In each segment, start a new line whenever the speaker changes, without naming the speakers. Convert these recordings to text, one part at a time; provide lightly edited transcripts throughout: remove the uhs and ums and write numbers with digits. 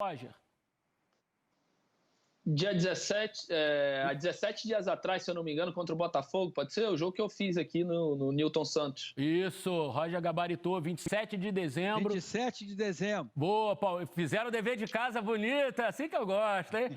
Roger.
Dia 17, há 17 dias atrás, se eu não me engano, contra o Botafogo, pode ser o jogo que eu fiz aqui no Newton Santos.
Isso, Roger gabaritou, 27 de dezembro.
27 de dezembro.
Boa, Paulo. Fizeram o dever de casa bonito, é assim que eu gosto, hein?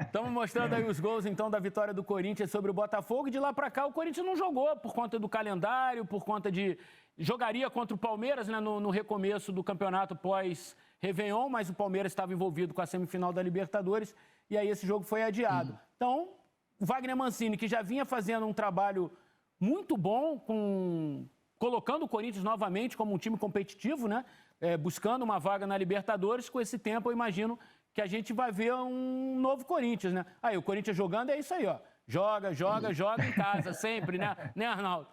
Estamos mostrando aí os gols, então, da vitória do Corinthians sobre o Botafogo. E de lá para cá, o Corinthians não jogou por conta do calendário, por conta de... Jogaria contra o Palmeiras, né, no recomeço do campeonato pós-Réveillon, mas o Palmeiras estava envolvido com a semifinal da Libertadores e aí esse jogo foi adiado. Então, o Wagner Mancini, que já vinha fazendo um trabalho muito bom, colocando o Corinthians novamente como um time competitivo, né, buscando uma vaga na Libertadores, com esse tempo eu imagino que a gente vai ver um novo Corinthians, né? Aí, o Corinthians jogando é isso aí, ó. Joga em casa, sempre, né, Arnaldo?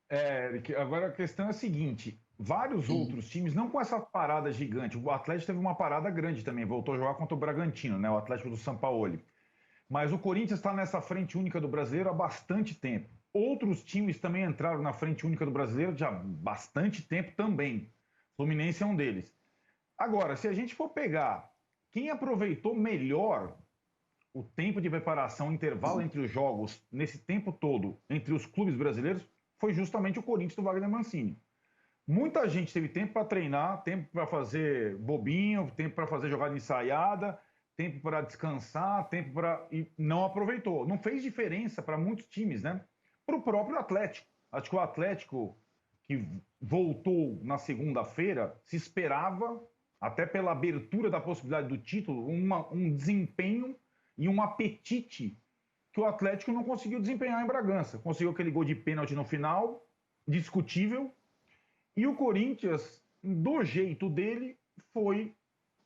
Eric, agora a questão é a seguinte, vários outros times, não com essa parada gigante, o Atlético teve uma parada grande também, voltou a jogar contra o Bragantino, né, o Atlético do Sampaoli, mas o Corinthians está nessa frente única do Brasileiro há bastante tempo. Outros times também entraram na frente única do Brasileiro já há bastante tempo também, Fluminense é um deles. Agora, se a gente for pegar quem aproveitou melhor o tempo de preparação, o intervalo entre os jogos, nesse tempo todo, entre os clubes brasileiros, foi justamente o Corinthians do Wagner Mancini. Muita gente teve tempo para treinar, tempo para fazer bobinho, tempo para fazer jogada ensaiada, tempo para descansar, tempo para... e não aproveitou. Não fez diferença para muitos times, né? Para o próprio Atlético. Acho que o Atlético, que voltou na segunda-feira, se esperava, até pela abertura da possibilidade do título, um desempenho e um apetite que o Atlético não conseguiu desempenhar em Bragança. Conseguiu aquele gol de pênalti no final, discutível. E o Corinthians, do jeito dele, foi,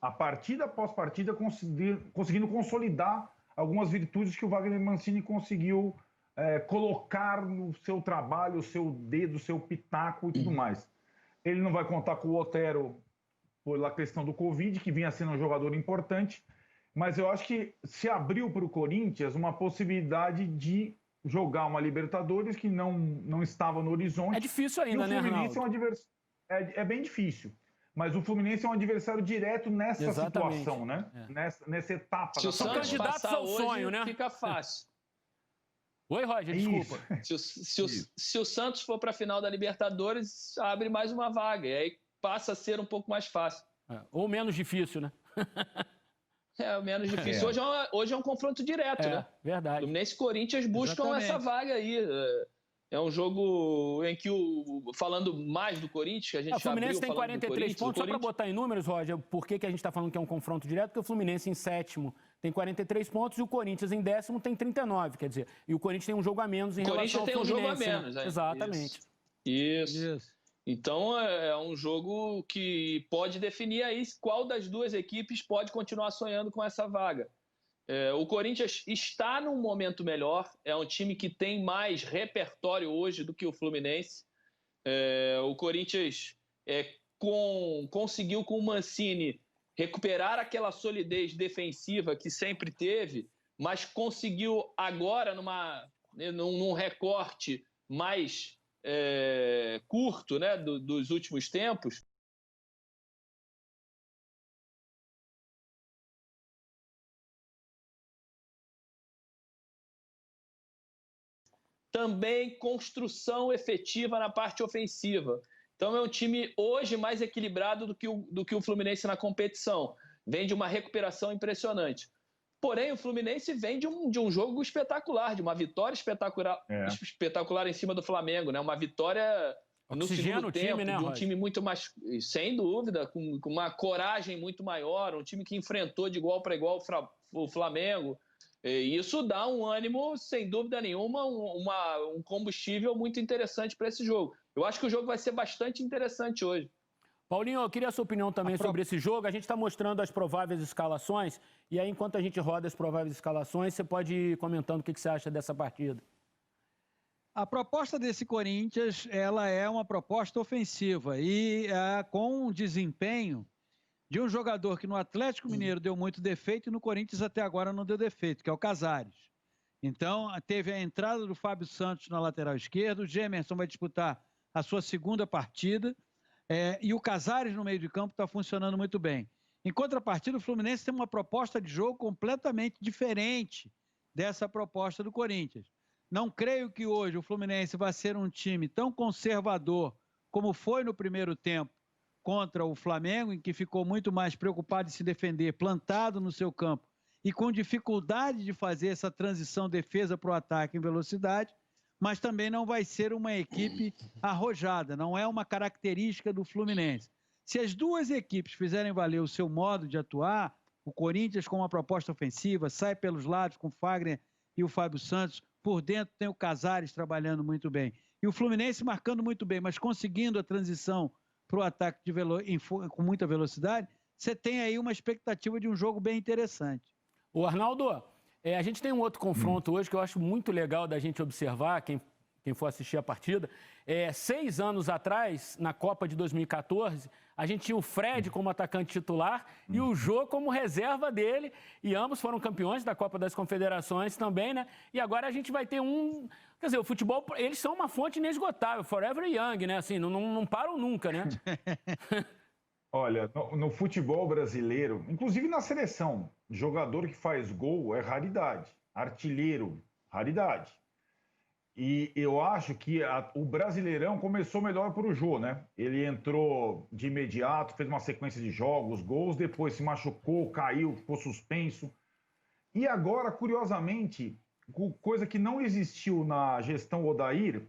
a partida após partida, conseguindo consolidar algumas virtudes que o Wagner Mancini conseguiu colocar no seu trabalho, o seu dedo, o seu pitaco e tudo mais. Ele não vai contar com o Otero pela questão do Covid, que vinha sendo um jogador importante, mas eu acho que se abriu para o Corinthians uma possibilidade de jogar uma Libertadores que não estava no horizonte.
É difícil ainda, né, Arnaldo?
É bem difícil. Mas o Fluminense é um adversário direto nessa situação, né? Nessa etapa.
Se o Santos passar ao sonho, né? Fica fácil.
Oi, Roger, desculpa.
Se o Santos for para a final da Libertadores, abre mais uma vaga. E aí passa a ser um pouco mais fácil.
Ou menos difícil, né?
Menos difícil. Hoje é um confronto direto, né?
Verdade.
Fluminense e Corinthians buscam essa vaga aí. É um jogo em que, falando mais do Corinthians, que a gente
O Fluminense tem 43 pontos. Só para botar em números, Roger, por que a gente está falando que é um confronto direto? Porque o Fluminense em sétimo tem 43 pontos e o Corinthians em décimo tem 39, quer dizer. E o Corinthians tem um jogo a menos em relação ao Fluminense. O Corinthians tem um jogo a menos,
né?
Exatamente.
Isso. Então, é um jogo que pode definir aí qual das duas equipes pode continuar sonhando com essa vaga. O Corinthians está num momento melhor, é um time que tem mais repertório hoje do que o Fluminense. O Corinthians conseguiu com o Mancini recuperar aquela solidez defensiva que sempre teve, mas conseguiu agora, num recorte mais curto, né, dos últimos tempos, também construção efetiva na parte ofensiva. Então é um time hoje mais equilibrado do que o Fluminense na competição. Vem de uma recuperação impressionante. Porém, o Fluminense vem de um jogo espetacular, de uma vitória espetacular em cima do Flamengo, né? Uma vitória no segundo tempo,
time, né,
de um time muito mais, sem dúvida, com uma coragem muito maior, um time que enfrentou de igual para igual o Flamengo. E isso dá um ânimo, sem dúvida nenhuma, um combustível muito interessante para esse jogo. Eu acho que o jogo vai ser bastante interessante hoje.
Paulinho, eu queria a sua opinião também sobre esse jogo. A gente está mostrando as prováveis escalações, e aí, enquanto a gente roda as prováveis escalações, você pode ir comentando o que você acha dessa partida.
A proposta desse Corinthians, ela é uma proposta ofensiva e com um desempenho de um jogador que no Atlético Mineiro deu muito defeito e no Corinthians até agora não deu defeito, que é o Casares. Então, teve a entrada do Fábio Santos na lateral esquerda, o Gemerson vai disputar a sua segunda partida, e o Casares no meio de campo está funcionando muito bem. Em contrapartida, o Fluminense tem uma proposta de jogo completamente diferente dessa proposta do Corinthians. Não creio que hoje o Fluminense vai ser um time tão conservador como foi no primeiro tempo contra o Flamengo, em que ficou muito mais preocupado em se defender, plantado no seu campo e com dificuldade de fazer essa transição defesa para o ataque em velocidade, mas também não vai ser uma equipe arrojada, não é uma característica do Fluminense. Se as duas equipes fizerem valer o seu modo de atuar, o Corinthians com uma proposta ofensiva, sai pelos lados com o Fagner e o Fábio Santos, por dentro tem o Casares trabalhando muito bem, e o Fluminense marcando muito bem, mas conseguindo a transição para o ataque com muita velocidade, você tem aí uma expectativa de um jogo bem interessante.
O Arnaldo, a gente tem um outro confronto hoje que eu acho muito legal da gente observar, quem for assistir a partida. 6 anos atrás, na Copa de 2014, a gente tinha o Fred como atacante titular e o Jô como reserva dele, e ambos foram campeões da Copa das Confederações também, né? E agora a gente vai ter quer dizer, o futebol, eles são uma fonte inesgotável, forever young, né? Assim, não param nunca, né?
Olha, no futebol brasileiro, inclusive na seleção, jogador que faz gol é raridade, artilheiro, raridade. E eu acho que o Brasileirão começou melhor para o Jô, né? Ele entrou de imediato, fez uma sequência de jogos, gols, depois se machucou, caiu, ficou suspenso. E agora, curiosamente, coisa que não existiu na gestão Odair,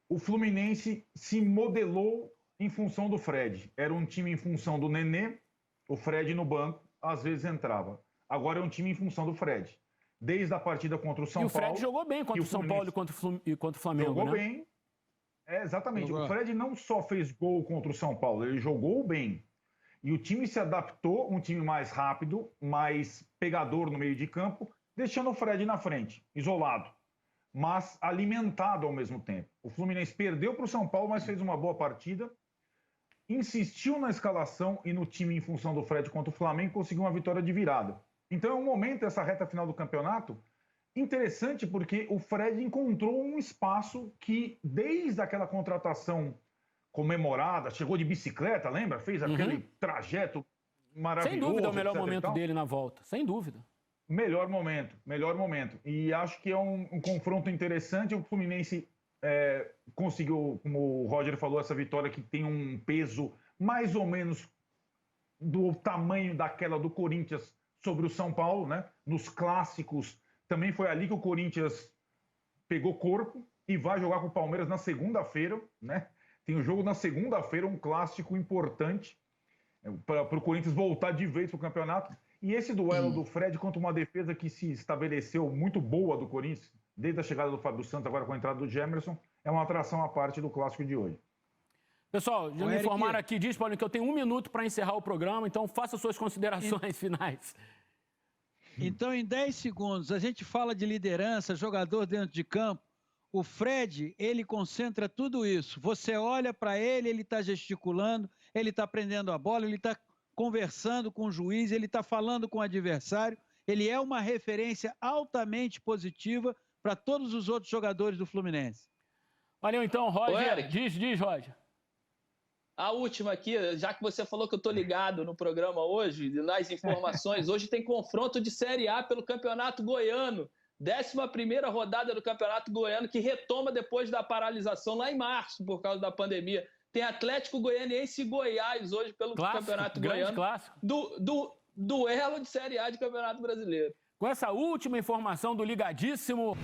o Fluminense se modelou em função do Fred. Era um time em função do Nenê, o Fred no banco, às vezes entrava. Agora é um time em função do Fred. Desde a partida contra o São Paulo...
E o Fred jogou bem contra o São Paulo e contra o Flamengo,
jogou
né?
bem. Exatamente.
Jogou.
O Fred não só fez gol contra o São Paulo, ele jogou bem. E o time se adaptou, um time mais rápido, mais pegador no meio de campo, deixando o Fred na frente, isolado, mas alimentado ao mesmo tempo. O Fluminense perdeu para o São Paulo, mas fez uma boa partida, insistiu na escalação e no time em função do Fred contra o Flamengo, conseguiu uma vitória de virada. Então é um momento, essa reta final do campeonato, interessante porque o Fred encontrou um espaço que, desde aquela contratação comemorada, chegou de bicicleta, lembra? Fez aquele trajeto maravilhoso.
Sem dúvida é o melhor momento dele na volta, sem dúvida.
Melhor momento, melhor momento. E acho que é um confronto interessante. O Fluminense conseguiu, como o Roger falou, essa vitória que tem um peso mais ou menos do tamanho daquela do Corinthians sobre o São Paulo, né? Nos clássicos, também foi ali que o Corinthians pegou corpo e vai jogar com o Palmeiras na segunda-feira, né? Tem um jogo na segunda-feira, um clássico importante para o Corinthians voltar de vez para o campeonato. E esse duelo do Fred contra uma defesa que se estabeleceu muito boa do Corinthians, desde a chegada do Fábio Santos, agora com a entrada do Gemerson, é uma atração à parte do clássico de hoje.
Pessoal, já me informaram aqui, diz, Paulinho, que eu tenho 1 minuto para encerrar o programa, então faça suas considerações finais.
Então, em 10 segundos, a gente fala de liderança, jogador dentro de campo. O Fred, ele concentra tudo isso. Você olha para ele, ele está gesticulando, ele está prendendo a bola, ele está conversando com o juiz, ele está falando com o adversário. Ele é uma referência altamente positiva para todos os outros jogadores do Fluminense.
Valeu então, Roger. Diz, Roger.
A última aqui, já que você falou que eu estou ligado no programa hoje, nas informações, hoje tem confronto de Série A pelo Campeonato Goiano. 11ª rodada do Campeonato Goiano, que retoma depois da paralisação lá em março, por causa da pandemia. Tem Atlético Goianiense e Goiás hoje pelo Campeonato Goiano.
Clássico.
Duelo de Série A de Campeonato Brasileiro.
Com essa última informação do Ligadíssimo...